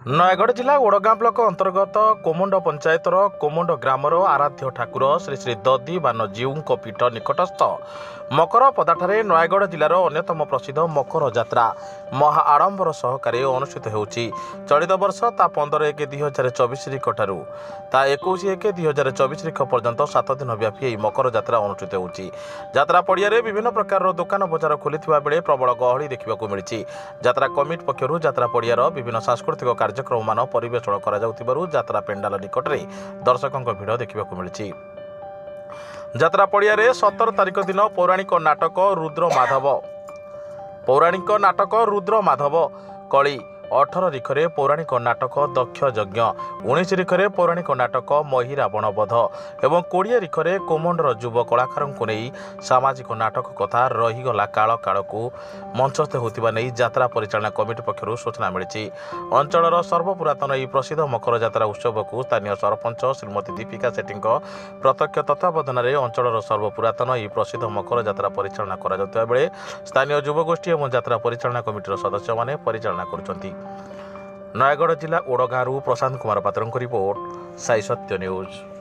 ନୟାଗଡ଼ ଜିଲ୍ଲା ଓଡ଼ଗାଁ ବ୍ଲକ ଅନ୍ତର୍ଗତ କୋମୁଣ୍ଡ ପଞ୍ଚାୟତର କୋମୁଣ୍ଡ ଗ୍ରାମର ଆରାଧ୍ୟ ଠାକୁର ଶ୍ରୀ ଶ୍ରୀ ଦଧିବାନଜୀଉଙ୍କ ପୀଠ ନିକଟସ୍ଥ ମକର ପଦାଠାରେ ନୟାଗଡ଼ ଜିଲ୍ଲାର ଅନ୍ୟତମ ପ୍ରସିଦ୍ଧ ମକର ଯାତ୍ରା ମହା ଆଡ଼ମ୍ବର ସହକାରେ ଅନୁଷ୍ଠିତ ହେଉଛି। ଚଳିତ ବର୍ଷ ତା 15/1/2024 ଠାରୁ ତା 21/1/2024 ପର୍ଯ୍ୟନ୍ତ 7 ଦିନ ବ୍ୟାପୀ ଏହି ମକର ଯାତ୍ରା ଅନୁଷ୍ଠିତ ହେଉଛି। ଯାତ୍ରା ପଡ଼ିଆରେ ବିଭିନ୍ନ ପ୍ରକାରର ଦୋକାନ ବଜାର ଖୋଲିଥିବା ବେଳେ ପ୍ରବଳ ଗହଳି ଦେଖିବାକୁ ମିଳିଛି। ଯାତ୍ରା କମିଟି ପକ୍ଷରୁ ଯାତ୍ରା ପଡ଼ିଆର ବିଭିନ୍ନ ସାଂସ୍କୃତିକ କାର୍ଯ୍ୟକ୍ରମମାନ ପରିବେଷଣ କରାଯାଉଥିବାରୁ ଯାତ୍ରା ପେଣ୍ଡାଲ ନିକଟରେ ଦର୍ଶକଙ୍କ ଭିଡ଼ ଦେଖିବାକୁ ମିଳିଛି। ଯାତ୍ରା ପଡ଼ିଆରେ 17 ତାରିଖ ଦିନ ପୌରାଣିକ ନାଟକ ରୁଦ୍ର ମାଧବ କଳି, 18 ରିଖରେ ପୌରାଣିକ ନାଟକ ଦକ୍ଷ ଯଜ୍ଞ, 19 ରିଖରେ ପୌରାଣିକ ନାଟକ ମହିରାବଣ ବଧ ଏବଂ 20 ରିଖରେ କୋମଣ୍ଡର ଯୁବ କଳାକାରଙ୍କୁ ନେଇ ସାମାଜିକ ନାଟକ କଥା ରହିଗଲା କାଳ କାଳକୁ ମଞ୍ଚସ୍ଥ ହେଉଥିବା ନେଇ ଯାତ୍ରା ପରିଚାଳନା କମିଟି ପକ୍ଷରୁ ସୂଚନା ମିଳିଛି। ଅଞ୍ଚଳର ସର୍ବପୁରାତନ ଏହି ପ୍ରସିଦ୍ଧ ମକର ଯାତ୍ରା ଉତ୍ସବକୁ ସ୍ଥାନୀୟ ସରପଞ୍ଚ ଶ୍ରୀମତୀ ଦୀପିକା ସେଠୀଙ୍କ ପ୍ରତ୍ୟକ୍ଷ ତତ୍ତ୍ୱାବଧାନରେ ଅଞ୍ଚଳର ସର୍ବପୁରାତନ ଏହି ପ୍ରସିଦ୍ଧ ମକର ଯାତ୍ରା ପରିଚାଳନା କରାଯାଉଥିବା ବେଳେ ସ୍ଥାନୀୟ ଯୁବଗୋଷ୍ଠୀ ଏବଂ ଯାତ୍ରା ପରିଚାଳନା କମିଟିର ସଦସ୍ୟମାନେ ପରିଚାଳନା କରୁଛନ୍ତି। ନୟାଗଡ଼ ଜିଲ୍ଲା ଓଡ଼ଗାଁରୁ ପ୍ରଶାନ୍ତ କୁମାର ପାତ୍ରଙ୍କ ରିପୋର୍ଟ, ସାଇ ସତ୍ୟ ନ୍ୟୁଜ୍।